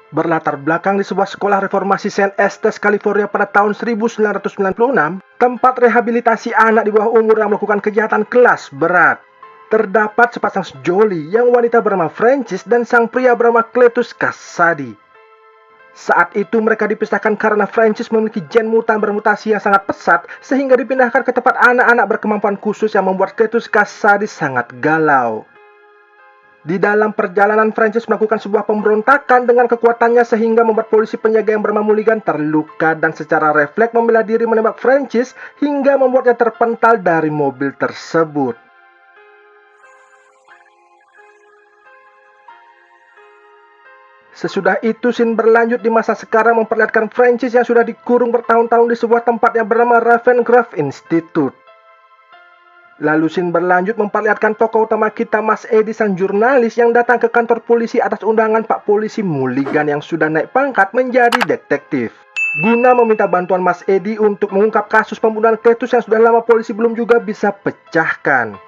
Berlatar belakang di sebuah sekolah reformasi St. Estes, California pada tahun 1996, tempat rehabilitasi anak di bawah umur yang melakukan kejahatan kelas berat. Terdapat sepasang sejoli, yang wanita bernama Francis dan sang pria bernama Cletus Kasady. Saat itu mereka dipisahkan karena Francis memiliki gen mutan bermutasi yang sangat pesat sehingga dipindahkan ke tempat anak-anak berkemampuan khusus yang membuat Cletus Kasady sangat galau. Di dalam perjalanan, Francis melakukan sebuah pemberontakan dengan kekuatannya sehingga membuat polisi penjaga yang bernama Mulligan terluka dan secara refleks membela diri menembak Francis hingga membuatnya terpental dari mobil tersebut. Sesudah itu, scene berlanjut di masa sekarang memperlihatkan Francis yang sudah dikurung bertahun-tahun di sebuah tempat yang bernama Ravengrove Institute. Lalu scene berlanjut memperlihatkan tokoh utama kita, Mas Eddie, sang jurnalis yang datang ke kantor polisi atas undangan Pak Polisi Mulligan yang sudah naik pangkat menjadi detektif. Guna meminta bantuan Mas Eddie untuk mengungkap kasus pembunuhan Cletus yang sudah lama polisi belum juga bisa pecahkan.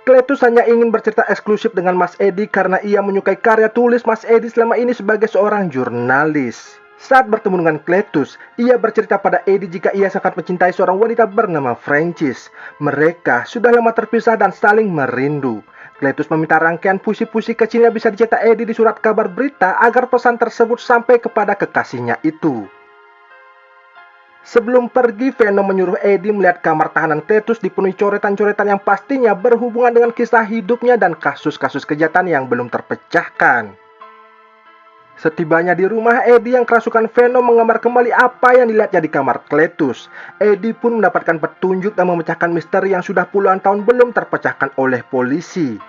Cletus hanya ingin bercerita eksklusif dengan Mas Eddie karena ia menyukai karya tulis Mas Eddie selama ini sebagai seorang jurnalis. Saat bertemu dengan Cletus, ia bercerita pada Eddie jika ia sangat mencintai seorang wanita bernama Francis. Mereka sudah lama terpisah dan saling merindu. Cletus meminta rangkaian puisi-puisi kecilnya bisa dicetak Eddie di surat kabar berita agar pesan tersebut sampai kepada kekasihnya itu. Sebelum pergi, Venom menyuruh Eddie melihat kamar tahanan Cletus dipenuhi coretan-coretan yang pastinya berhubungan dengan kisah hidupnya dan kasus-kasus kejahatan yang belum terpecahkan. Setibanya di rumah, Eddie yang kerasukan Venom menggambar kembali apa yang dilihatnya di kamar Cletus. Eddie pun mendapatkan petunjuk dan memecahkan misteri yang sudah puluhan tahun belum terpecahkan oleh polisi.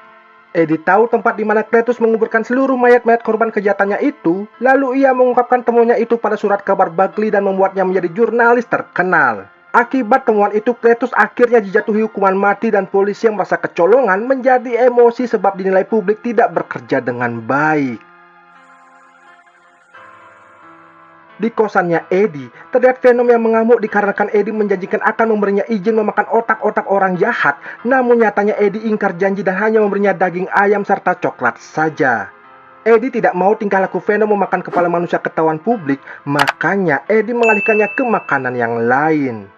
Eddie tahu tempat di mana Cletus menguburkan seluruh mayat-mayat korban kejahatannya itu, lalu ia mengungkapkan temuannya itu pada surat kabar Buckley dan membuatnya menjadi jurnalis terkenal. Akibat temuan itu, Cletus akhirnya dijatuhi hukuman mati dan polisi yang merasa kecolongan menjadi emosi sebab dinilai publik tidak bekerja dengan baik. Di kosannya Eddie, terlihat Venom yang mengamuk dikarenakan Eddie menjanjikan akan memberinya izin memakan otak-otak orang jahat. Namun nyatanya Eddie ingkar janji dan hanya memberinya daging ayam serta coklat saja. Eddie tidak mau tingkah laku Venom memakan kepala manusia ketahuan publik, makanya Eddie mengalihkannya ke makanan yang lain.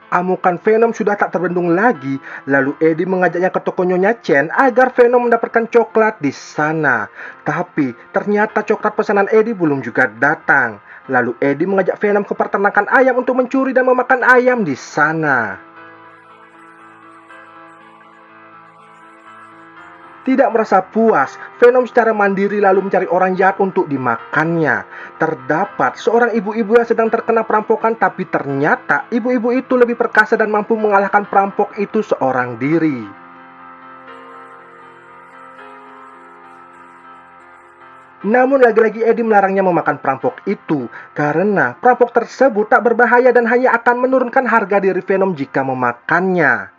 Amukan Venom sudah tak terbendung lagi, lalu Eddie mengajaknya ke toko Nyonya Chen agar Venom mendapatkan coklat di sana. Tapi ternyata coklat pesanan Eddie belum juga datang. Lalu Eddie mengajak Venom ke peternakan ayam untuk mencuri dan memakan ayam di sana. Tidak merasa puas, Venom secara mandiri lalu mencari orang jahat untuk dimakannya. Terdapat seorang ibu-ibu yang sedang terkena perampokan, tapi ternyata ibu-ibu itu lebih perkasa dan mampu mengalahkan perampok itu seorang diri. Namun lagi-lagi Eddie melarangnya memakan perampok itu karena perampok tersebut tak berbahaya dan hanya akan menurunkan harga diri Venom jika memakannya.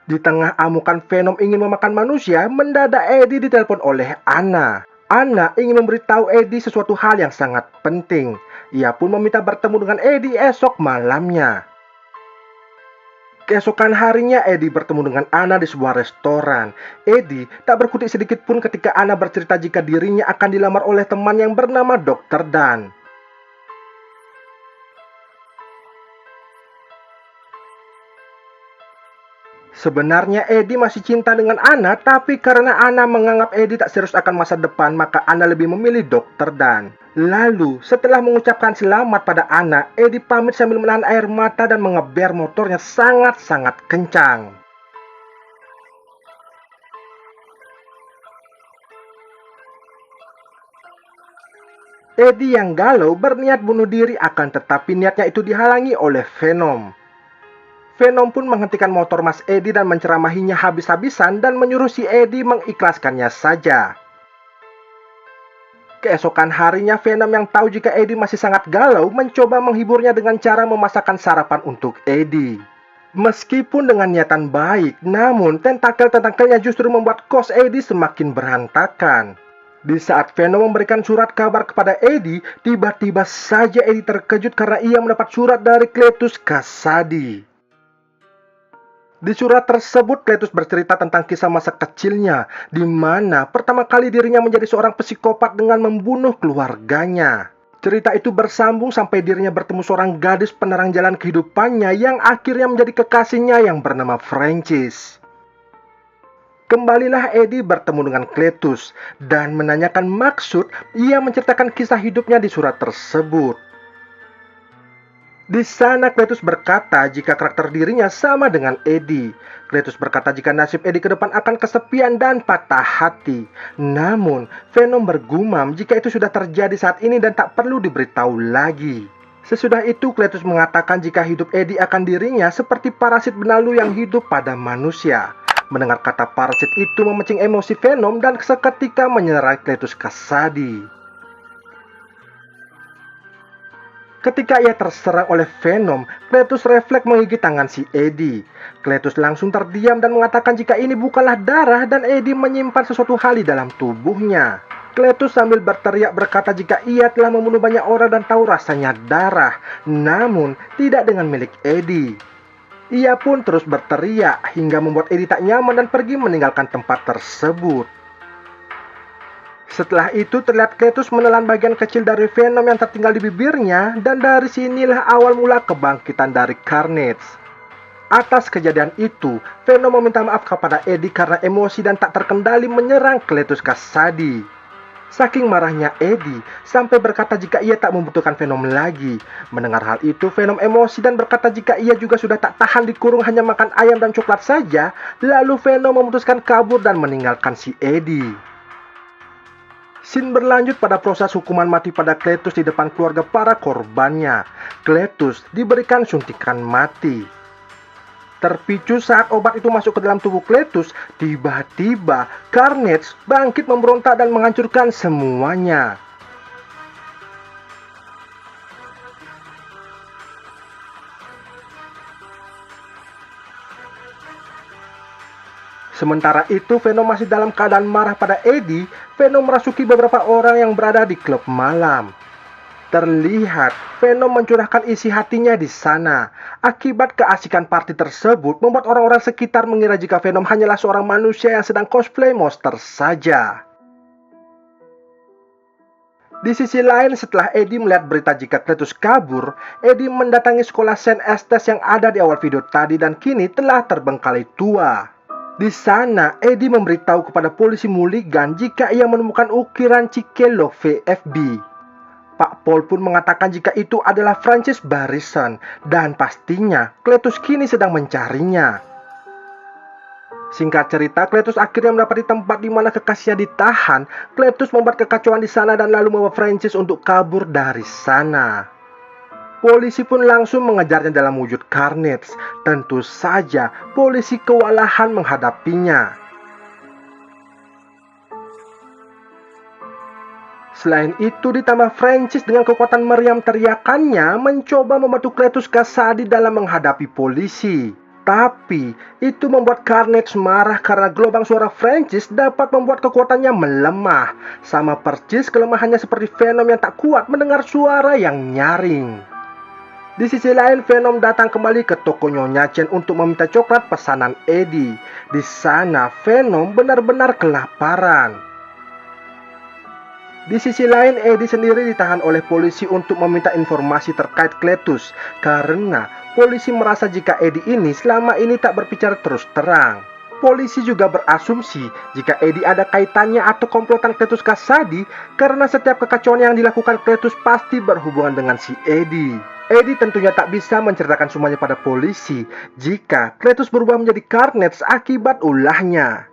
Di tengah amukan Venom ingin memakan manusia, mendadak Eddie ditelepon oleh Anna. Anna ingin memberitahu Eddie sesuatu hal yang sangat penting. Ia pun meminta bertemu dengan Eddie esok malamnya. Keesokan harinya Eddie bertemu dengan Anna di sebuah restoran. Eddie tak berkutik sedikit pun ketika Anna bercerita jika dirinya akan dilamar oleh teman yang bernama Dr. Dan. Sebenarnya Eddie masih cinta dengan Anna, tapi karena Anna menganggap Eddie tak serius akan masa depan, maka Anna lebih memilih Dr. Dan. Lalu, setelah mengucapkan selamat pada Anna, Eddie pamit sambil menahan air mata dan mengeber motornya sangat-sangat kencang. Eddie yang galau berniat bunuh diri, akan tetapi niatnya itu dihalangi oleh Venom. Venom pun menghentikan motor Mas Eddie dan menceramahinya habis-habisan dan menyuruh si Eddie mengikhlaskannya saja. Keesokan harinya Venom yang tahu jika Eddie masih sangat galau mencoba menghiburnya dengan cara memasakkan sarapan untuk Eddie. Meskipun dengan niatan baik, namun tentakel-tentakelnya justru membuat kos Eddie semakin berantakan. Di saat Venom memberikan surat kabar kepada Eddie, tiba-tiba saja Eddie terkejut karena ia mendapat surat dari Cletus Kasady. Di surat tersebut, Cletus bercerita tentang kisah masa kecilnya, di mana pertama kali dirinya menjadi seorang psikopat dengan membunuh keluarganya. Cerita itu bersambung sampai dirinya bertemu seorang gadis penerang jalan kehidupannya yang akhirnya menjadi kekasihnya yang bernama Francis. Kembalilah Eddie bertemu dengan Cletus dan menanyakan maksud ia menceritakan kisah hidupnya di surat tersebut. Di sana Cletus berkata jika karakter dirinya sama dengan Eddie. Cletus berkata jika nasib Eddie ke depan akan kesepian dan patah hati. Namun, Venom bergumam jika itu sudah terjadi saat ini dan tak perlu diberitahu lagi. Sesudah itu Cletus mengatakan jika hidup Eddie akan dirinya seperti parasit benalu yang hidup pada manusia. Mendengar kata parasit itu memancing emosi Venom dan seketika menyerang Cletus Kasady. Ketika ia terserang oleh Venom, Cletus refleks menggigit tangan si Eddie. Cletus langsung terdiam dan mengatakan jika ini bukanlah darah dan Eddie menyimpan sesuatu hal di dalam tubuhnya. Cletus sambil berteriak berkata jika ia telah membunuh banyak orang dan tahu rasanya darah, namun tidak dengan milik Eddie. Ia pun terus berteriak hingga membuat Eddie tak nyaman dan pergi meninggalkan tempat tersebut. Setelah itu terlihat Cletus menelan bagian kecil dari Venom yang tertinggal di bibirnya dan dari sinilah awal mula kebangkitan dari Carnage. Atas kejadian itu, Venom meminta maaf kepada Eddie karena emosi dan tak terkendali menyerang Cletus Kasady. Saking marahnya Eddie sampai berkata jika ia tak membutuhkan Venom lagi. Mendengar hal itu, Venom emosi dan berkata jika ia juga sudah tak tahan dikurung hanya makan ayam dan coklat saja. Lalu Venom memutuskan kabur dan meninggalkan si Eddie. Scene berlanjut pada proses hukuman mati pada Cletus di depan keluarga para korbannya. Cletus diberikan suntikan mati. Terpicu saat obat itu masuk ke dalam tubuh Cletus, tiba-tiba Carnage bangkit memberontak dan menghancurkan semuanya. Sementara itu, Venom masih dalam keadaan marah pada Eddie. Venom merasuki beberapa orang yang berada di klub malam. Terlihat Venom mencurahkan isi hatinya di sana. Akibat keasikan party tersebut membuat orang-orang sekitar mengira jika Venom hanyalah seorang manusia yang sedang cosplay monster saja. Di sisi lain, setelah Eddie melihat berita jika Cletus kabur, Eddie mendatangi sekolah Saint Estes yang ada di awal video tadi dan kini telah terbengkalai tua. Di sana, Eddie memberitahu kepada polisi Mulligan jika ia menemukan ukiran Cielo VFB. Pak Paul pun mengatakan jika itu adalah Francis Barrison dan pastinya Cletus kini sedang mencarinya. Singkat cerita, Cletus akhirnya mendapati tempat di mana kekasihnya ditahan. Cletus membuat kekacauan di sana dan lalu membawa Francis untuk kabur dari sana. Polisi pun langsung mengejarnya dalam wujud Carnage. Tentu saja, polisi kewalahan menghadapinya. Selain itu, ditambah Francis dengan kekuatan meriam teriakannya mencoba membantu Cletus Kasady dalam menghadapi polisi. Tapi, itu membuat Carnage marah karena gelombang suara Francis dapat membuat kekuatannya melemah. Sama persis kelemahannya seperti Venom yang tak kuat mendengar suara yang nyaring. Di sisi lain, Venom datang kembali ke toko Nyonya Chen untuk meminta coklat pesanan Eddie. Di sana, Venom benar-benar kelaparan. Di sisi lain, Eddie sendiri ditahan oleh polisi untuk meminta informasi terkait Cletus karena polisi merasa jika Eddie ini selama ini tak berbicara terus terang. Polisi juga berasumsi jika Eddie ada kaitannya atau komplotan Cletus Kasady karena setiap kekacauan yang dilakukan Cletus pasti berhubungan dengan si Eddie. Eddie tentunya tak bisa menceritakan semuanya pada polisi jika Cletus berubah menjadi Carnage akibat ulahnya.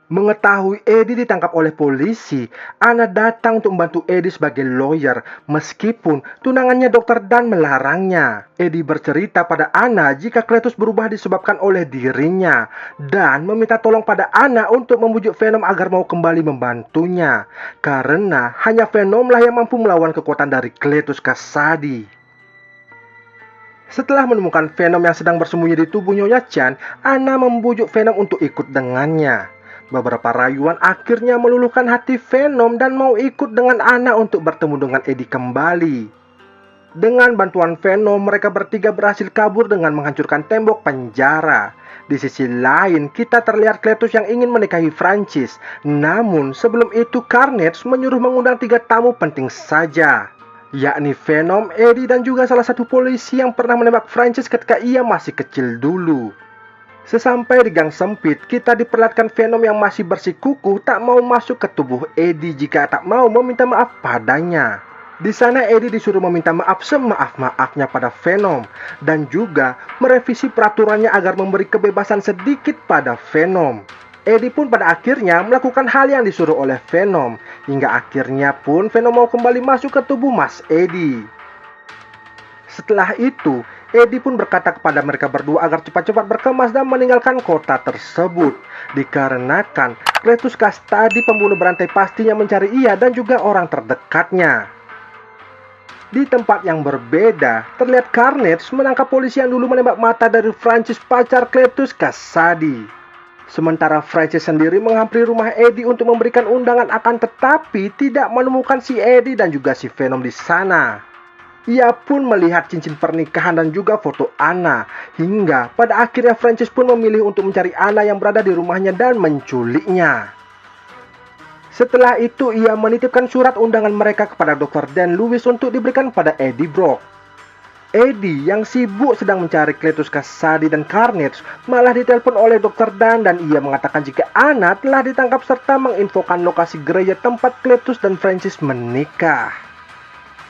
Mengetahui Eddie ditangkap oleh polisi, Anna datang untuk membantu Eddie sebagai lawyer meskipun tunangannya Dr. Dan melarangnya. Eddie bercerita pada Anna jika Cletus berubah disebabkan oleh dirinya dan meminta tolong pada Anna untuk membujuk Venom agar mau kembali membantunya karena hanya Venomlah yang mampu melawan kekuatan dari Cletus Kasady. Setelah menemukan Venom yang sedang bersembunyi di tubuh Nyonya Chan, Anna membujuk Venom untuk ikut dengannya. Beberapa rayuan akhirnya meluluhkan hati Venom dan mau ikut dengan Anna untuk bertemu dengan Eddie kembali. Dengan bantuan Venom, mereka bertiga berhasil kabur dengan menghancurkan tembok penjara. Di sisi lain, kita terlihat Cletus yang ingin menikahi Francis. Namun, sebelum itu Carnage menyuruh mengundang 3 tamu penting saja, yakni Venom, Eddie, dan juga salah satu polisi yang pernah menembak Francis ketika ia masih kecil dulu. Sesampai di gang sempit, kita diperlihatkan Venom yang masih bersikukuh tak mau masuk ke tubuh Eddie jika tak mau meminta maaf padanya. Di sana Eddie disuruh meminta maaf semaaf-maafnya pada Venom dan juga merevisi peraturannya agar memberi kebebasan sedikit pada Venom. Eddie pun pada akhirnya melakukan hal yang disuruh oleh Venom, hingga akhirnya pun Venom mau kembali masuk ke tubuh Mas Eddie. Setelah itu, Eddie pun berkata kepada mereka berdua agar cepat-cepat berkemas dan meninggalkan kota tersebut, dikarenakan Cletus Kasady, pembunuh berantai, pastinya mencari ia dan juga orang terdekatnya. Di tempat yang berbeda, terlihat Carnage menangkap polisi yang dulu menembak mata dari Francis, pacar Cletus Kasady. Sementara Francis sendiri menghampiri rumah Eddie untuk memberikan undangan, akan tetapi tidak menemukan si Eddie dan juga si Venom di sana. Ia pun melihat cincin pernikahan dan juga foto Anna, hingga pada akhirnya Francis pun memilih untuk mencari Anna yang berada di rumahnya dan menculiknya. Setelah itu ia menitipkan surat undangan mereka kepada Dr. Dan Lewis untuk diberikan pada Eddie Brock. Eddie yang sibuk sedang mencari Cletus Kasady dan Carnage malah ditelepon oleh Dr. Dan ia mengatakan jika Anna telah ditangkap serta menginfokan lokasi gereja tempat Cletus dan Francis menikah.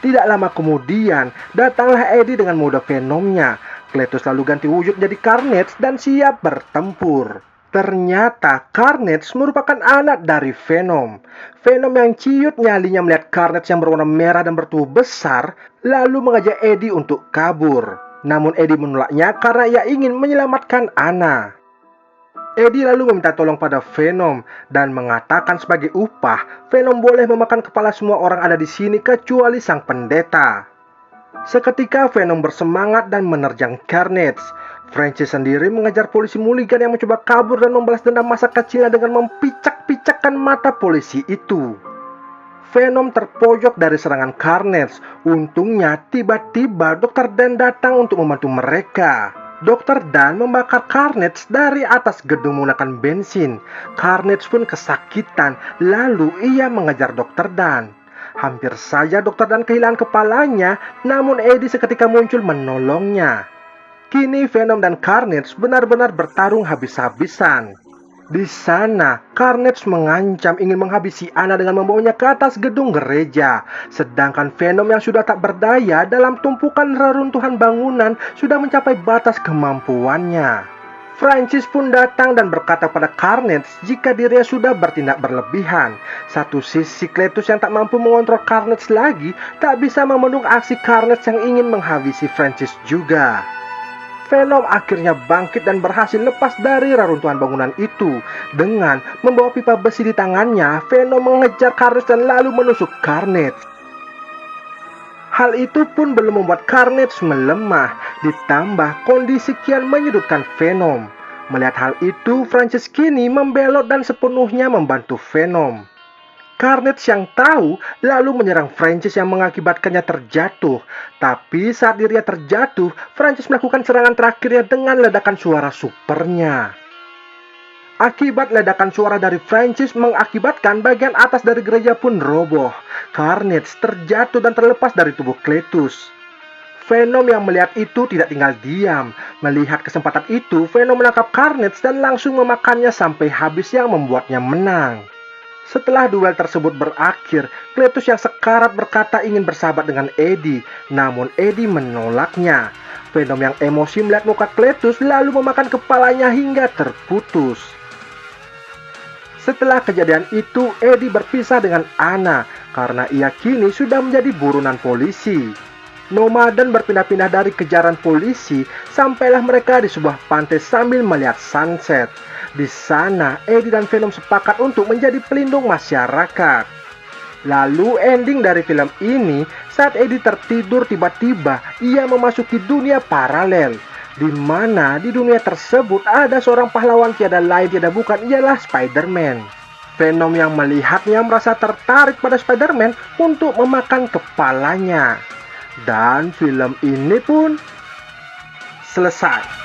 Tidak lama kemudian datanglah Eddie dengan mode Venomnya. Cletus lalu ganti wujud jadi Carnage dan siap bertempur. Ternyata Carnage merupakan anak dari Venom. Venom yang ciut nyalinya melihat Carnage yang berwarna merah dan bertubuh besar, lalu mengajak Eddie untuk kabur. Namun Eddie menolaknya karena ia ingin menyelamatkan Anna. Eddie lalu meminta tolong pada Venom dan mengatakan sebagai upah, Venom boleh memakan kepala semua orang ada di sini kecuali sang pendeta. Seketika Venom bersemangat dan menerjang Carnage. Francis sendiri mengejar polisi Mulligan yang mencoba kabur dan membalas dendam masa kecilnya dengan mempicak-picakkan mata polisi itu. Venom terpojok dari serangan Carnage. Untungnya tiba-tiba Dr. Dan datang untuk membantu mereka. Dr. Dan membakar Carnage dari atas gedung menggunakan bensin. Carnage pun kesakitan, lalu ia mengejar Dr. Dan. Hampir saja Dr. Dan kehilangan kepalanya, namun Eddie seketika muncul menolongnya. Kini Venom dan Carnage benar-benar bertarung habis-habisan. Di sana, Carnage mengancam ingin menghabisi Anna dengan membawanya ke atas gedung gereja. Sedangkan Venom yang sudah tak berdaya dalam tumpukan reruntuhan bangunan sudah mencapai batas kemampuannya. Francis pun datang dan berkata pada Carnage jika dirinya sudah bertindak berlebihan. Satu sisi Cletus yang tak mampu mengontrol Carnage lagi tak bisa membendung aksi Carnage yang ingin menghabisi Francis juga. Venom akhirnya bangkit dan berhasil lepas dari reruntuhan bangunan itu. Dengan membawa pipa besi di tangannya, Venom mengejar Carnage dan lalu menusuk Carnage. Hal itu pun belum membuat Carnage melemah, ditambah kondisi kian menyudutkan Venom. Melihat hal itu, Francis kini membelot dan sepenuhnya membantu Venom. Carnage yang tahu lalu menyerang Francis yang mengakibatkannya terjatuh. Tapi saat dirinya terjatuh, Francis melakukan serangan terakhirnya dengan ledakan suara supernya. Akibat ledakan suara dari Francis mengakibatkan bagian atas dari gereja pun roboh. Carnage terjatuh dan terlepas dari tubuh Cletus. Venom yang melihat itu tidak tinggal diam. Melihat kesempatan itu, Venom menangkap Carnage dan langsung memakannya sampai habis yang membuatnya menang. Setelah duel tersebut berakhir, Cletus yang sekarat berkata ingin bersahabat dengan Eddie, namun Eddie menolaknya. Venom yang emosi melihat muka Cletus lalu memakan kepalanya hingga terputus. Setelah kejadian itu, Eddie berpisah dengan Anna karena ia kini sudah menjadi buronan polisi. Nomaden berpindah-pindah dari kejaran polisi, sampailah mereka di sebuah pantai sambil melihat sunset. Di sana, Eddie dan Venom sepakat untuk menjadi pelindung masyarakat. Lalu ending dari film ini, saat Eddie tertidur tiba-tiba ia memasuki dunia paralel, di mana di dunia tersebut ada seorang pahlawan tiada lain tiada bukan ialah Spider-Man. Venom yang melihatnya merasa tertarik pada Spider-Man untuk memakan kepalanya. Dan film ini pun selesai.